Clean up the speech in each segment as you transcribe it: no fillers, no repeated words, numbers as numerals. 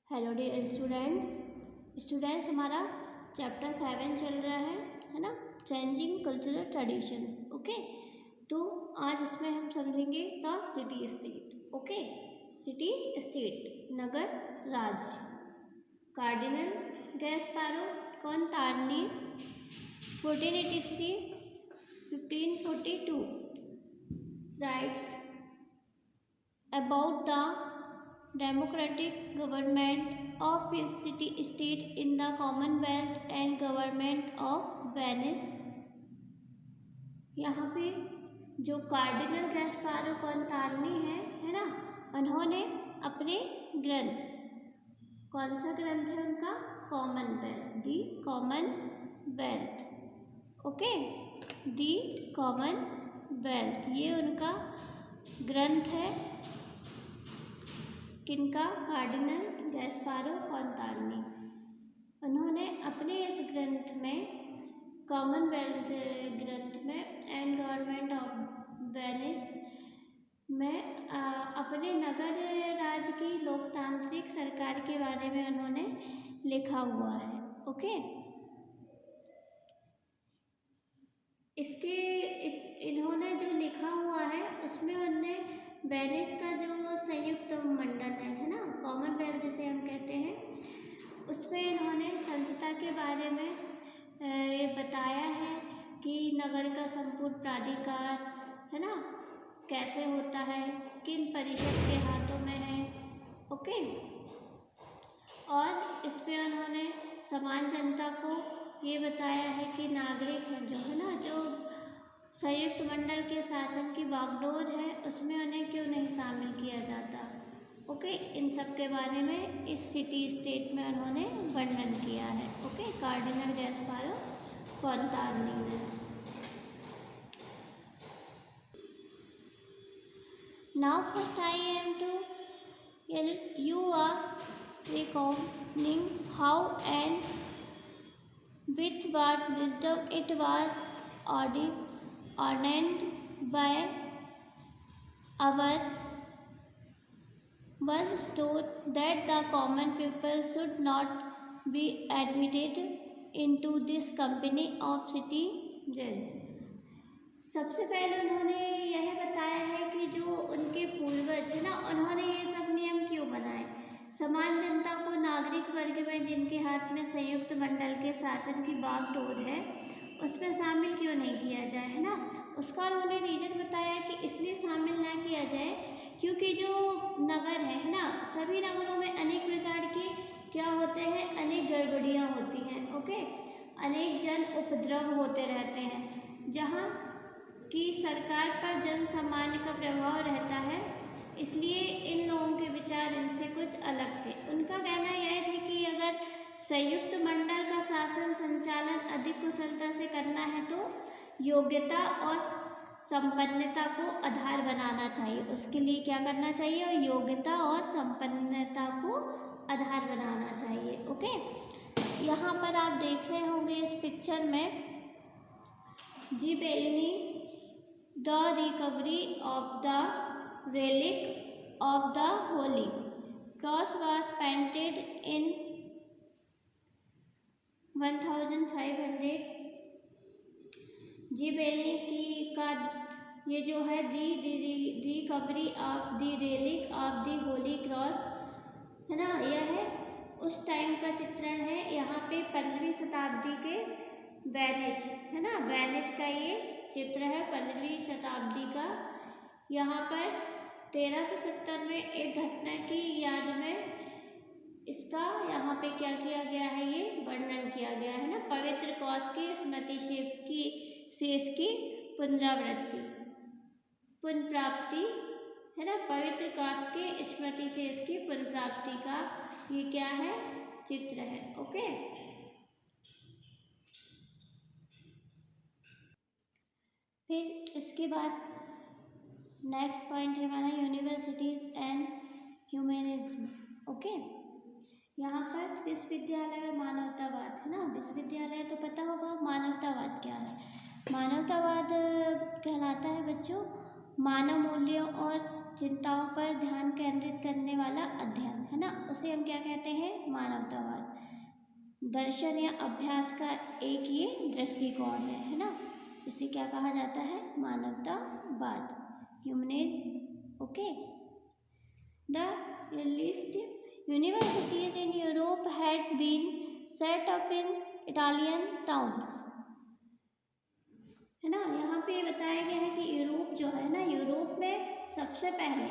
Hello dear students हमारा chapter 7 चल रहा है ना। Changing cultural traditions. ओके, तो आज इसमें हम समझेंगे the city state. Okay, city state नगर राज्य। Cardinal Gasparo Contarini 1483 1542 writes about the democratic government of his city-state in the Commonwealth and government of Venice। यहाँ पे जो कार्डिनल गैस्पारो कॉनतार्नी है ना, उन्होंने अपने ग्रंथ, कौन सा ग्रंथ है उनका? कॉमनवेल्थ, दी कॉमनवेल्थ। ओके, दी कॉमनवेल्थ, ये उनका ग्रंथ है। किनका? Cardinal Gasparo कॉनतार्नी। उन्होंने अपने इस ग्रंथ में, कॉमनवेल्थ ग्रंथ में एंड गवर्नमेंट ऑफ वेनिस में अपने नगर राज्य की लोकतांत्रिक सरकार के बारे में उन्होंने लिखा हुआ है। ओके, इन्होंने जो लिखा हुआ है उसमें उन्होंने वेनिस का जो संयुक्त मंडल है ना, कॉमनवेल्थ जिसे हम कहते हैं, उसमें इन्होंने संस्था के बारे में ये बताया है कि नगर का संपूर्ण प्राधिकार है ना कैसे होता है, किन परिषद के हाथों में है। ओके, और इसमें उन्होंने समान जनता को ये बताया है कि नागरिक हैं जो है ना, जो संयुक्त मंडल के शासन की बागडोर है उसमें उन्हें क्यों नहीं शामिल किया जाता। ओके, इन सब के बारे में इस सिटी स्टेट में उन्होंने वर्णन किया है। ओके, कार्डिनल गैस्पारो कॉनतार्नी ने। Now first I am to you are reckoning how and with what wisdom it was ordained by our was taught that the common people should not be admitted into this company of citizens। सबसे पहले उन्होंने यह बताया है कि जो उनके पूर्वज है ना, उन्होंने ये सब नियम क्यों बनाए। समान जनता को नागरिक वर्ग में जिनके हाथ में संयुक्त मंडल के शासन की बागडोर है उसमें शामिल क्यों नहीं किया जाए, है ना। उसका उन्होंने रीज़न बताया कि इसलिए शामिल ना किया जाए क्योंकि जो नगर है ना, सभी नगरों में अनेक प्रकार के क्या होते हैं, अनेक गड़बड़ियाँ होती हैं। ओके, अनेक जन उपद्रव होते रहते हैं, जहाँ की सरकार पर जन सामान्य का प्रभाव रहता है, इसलिए इन लोगों के विचार इनसे कुछ अलग थे। उनका कहना यह था कि अगर संयुक्त मंडल का शासन संचालन अधिक कुशलता से करना है तो योग्यता और संपन्नता को आधार बनाना चाहिए। उसके लिए क्या करना चाहिए? और योग्यता और संपन्नता को आधार बनाना चाहिए। ओके, यहाँ पर आप देख रहे होंगे इस पिक्चर में, G Bellini the recovery of the relic of the Holy Cross was painted in 1500। G Bellini की का ये जो है the recovery of the relic of the Holy Cross है ना, यह है उस टाइम का चित्रण है। यहाँ पे 15वीं शताब्दी के वेनिस है ना, वेनिस का ये चित्र है 15वीं शताब्दी का। यहाँ पर 1370 में एक घटना की याद में इसका यहाँ पे क्या किया गया है, ये वर्णन किया गया है ना। पवित्र क्रॉस की स्मृति शेष की पुनर्प्राप्ति है ना, पवित्र क्रॉस के स्मृति शेष की पुनर्प्राप्ति का ये क्या है, चित्र है। ओके, फिर इसके बाद नेक्स्ट पॉइंट है हमारा यूनिवर्सिटीज़ एंड ह्यूमनिज्म। ओके, यहाँ पर विश्वविद्यालय और मानवतावाद है ना। विश्वविद्यालय तो पता होगा, मानवतावाद क्या है? मानवतावाद कहलाता है बच्चों मानव मूल्यों और चिंताओं पर ध्यान केंद्रित करने वाला अध्ययन, है ना, उसे हम क्या कहते हैं, मानवतावाद। दर्शन या अभ्यास का एक ये दृष्टिकोण है ना, इसे क्या कहा जाता है, मानवतावाद, humanism. Okay, the earliest universities in Europe had been set up in Italian towns, है ना। यहाँ पे बताया गया है कि यूरोप जो है ना, यूरोप में सबसे पहले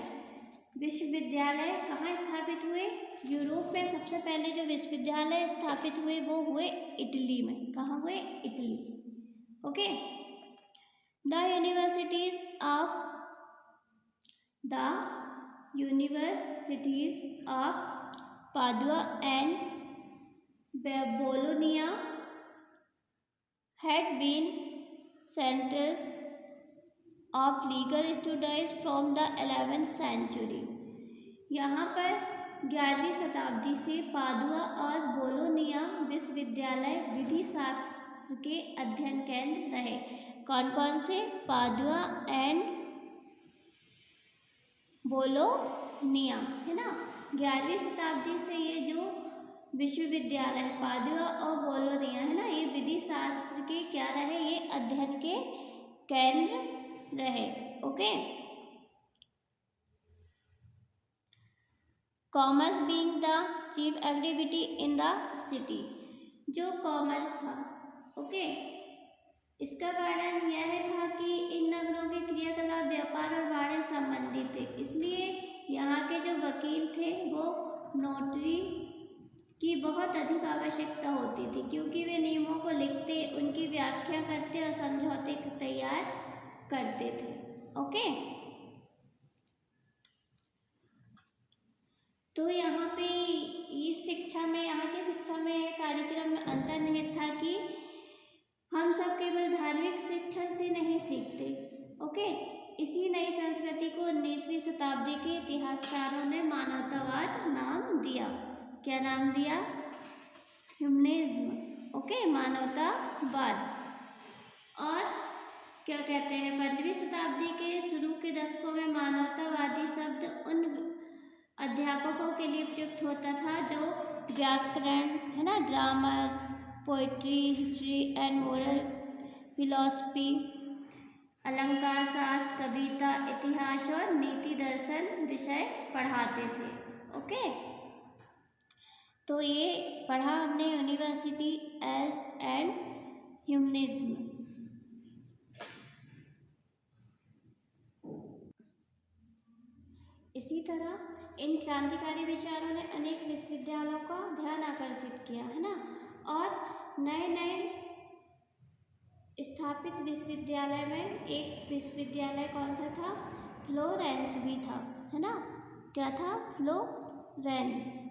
विश्वविद्यालय कहाँ स्थापित हुए, यूरोप में सबसे पहले जो विश्वविद्यालय स्थापित हुए वो हुए इटली में। कहाँ हुए, Italy. Okay, the universities of Padua and Bologna had been centers of legal studies from the 11th century। यहाँ पर 11वीं शताब्दी से पादुआ और बोलोनिया विश्वविद्यालय विधि शास्त्र के अध्ययन केंद्र रहे। कौन कौन से, पादुआ एंड बोलोनिया, है ना। 11वीं शताब्दी से ये जो विश्वविद्यालय पादुआ और बोलोनिया है ना, ये विधि शास्त्र के क्या रहे, ये अध्ययन के केंद्र रहे। Okay, commerce being the chief activity in the city, जो कॉमर्स था, ओके, इसका कारण यह था कि इन नगरों के क्रियाकलाप व्यापार और वाणिज्य संबंधित थे, इसलिए यहाँ के जो वकील थे वो नोटरी की बहुत अधिक आवश्यकता होती थी, क्योंकि वे नियमों को लिखते, उनकी व्याख्या करते और समझौते तैयार करते थे। ओके, तो यहाँ पे इस शिक्षा में, यहाँ की शिक्षा में कार्यक्रम में अंतर्निहित था कि हम सब केवल धार्मिक शिक्षा से नहीं सीखते। ओके, इसी नई संस्कृति को 19वीं शताब्दी के इतिहासकारों ने मानवतावाद नाम दिया। क्या नाम दिया, ह्यूमनिज्म। ओके, मानवतावाद। और क्या कहते हैं, 15वीं शताब्दी के शुरू के दशकों में मानवतावादी शब्द उन अध्यापकों के लिए प्रयुक्त होता था जो व्याकरण, है ना, grammar, poetry, history and moral philosophy, अलंकार शास्त्र, कविता, इतिहास और नीति दर्शन विषय पढ़ाते थे। ओके, तो ये पढ़ा हमने यूनिवर्सिटी एंड ह्यूमनिज्म। इसी तरह इन क्रांतिकारी विचारों ने अनेक विश्वविद्यालयों का ध्यान आकर्षित किया, है ना, और नए नए स्थापित विश्वविद्यालय में एक विश्वविद्यालय कौन सा था, फ्लोरेंस भी था, है ना। क्या था, फ्लोरेंस।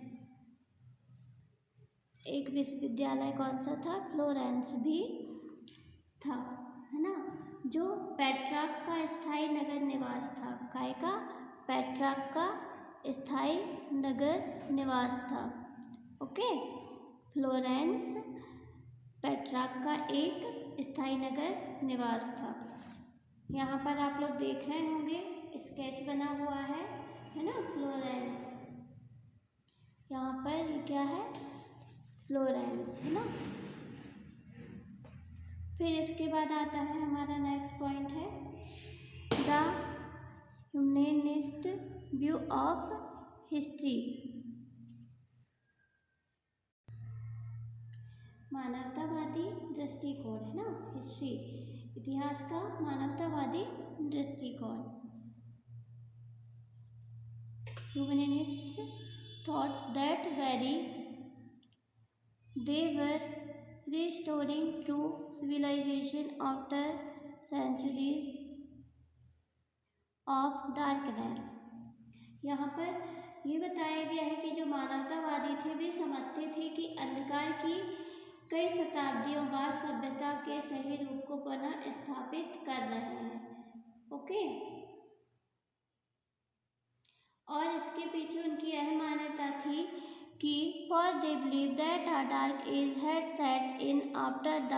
एक विश्वविद्यालय कौन सा था, फ्लोरेंस भी था, है ना, जो पेट्रार्क का स्थायी नगर निवास था। काय का, पेट्रार्क का स्थायी नगर निवास था। ओके, फ्लोरेंस पेट्रार्क का एक स्थायी नगर निवास था। यहाँ पर आप लोग देख रहे होंगे स्केच बना हुआ है ना, फ्लोरेंस। यहाँ पर ये क्या है, फ्लोरेंस, है ना। फिर इसके बाद आता है हमारा नेक्स्ट पॉइंट है the humanist view of history, मानवतावादी दृष्टिकोण, है ना, हिस्ट्री, इतिहास का मानवतावादी दृष्टिकोण। Humanist thought that they were restoring true civilization after centuries of darkness। यहाँ पर ये बताया गया है कि जो मानवतावादी थे वे समझते थे कि अंधकार की कई शताब्दियों बाद सभ्यता के सही रूप को पुनः स्थापित कर रहे हैं। ओके, और इसके पीछे उनकी यह मान्यता थी कि for they believe that a dark age had set in after the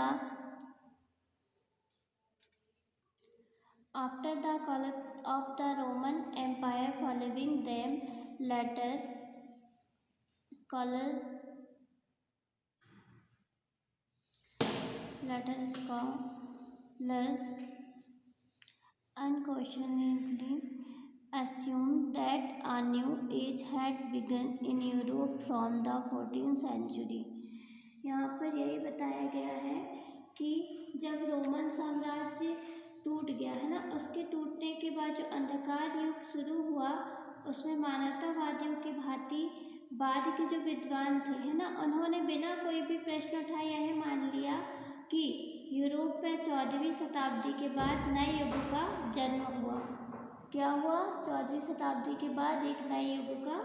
After the collapse of the Roman Empire following them, later scholars unquestionably assumed that a new age had begun in Europe from the 14th century. यहाँ पर यही बताया गया है कि जब Roman साम्राज्य टूट गया है ना, उसके टूटने के बाद जो अंधकार युग शुरू हुआ, उसमें मानवतावादियों की भांति बाद के जो विद्वान थे है ना, उन्होंने बिना कोई भी प्रश्न उठाए यह मान लिया कि यूरोप में 14वीं शताब्दी के बाद नए युग का जन्म हुआ। क्या हुआ? 14वीं शताब्दी के बाद एक नए युग का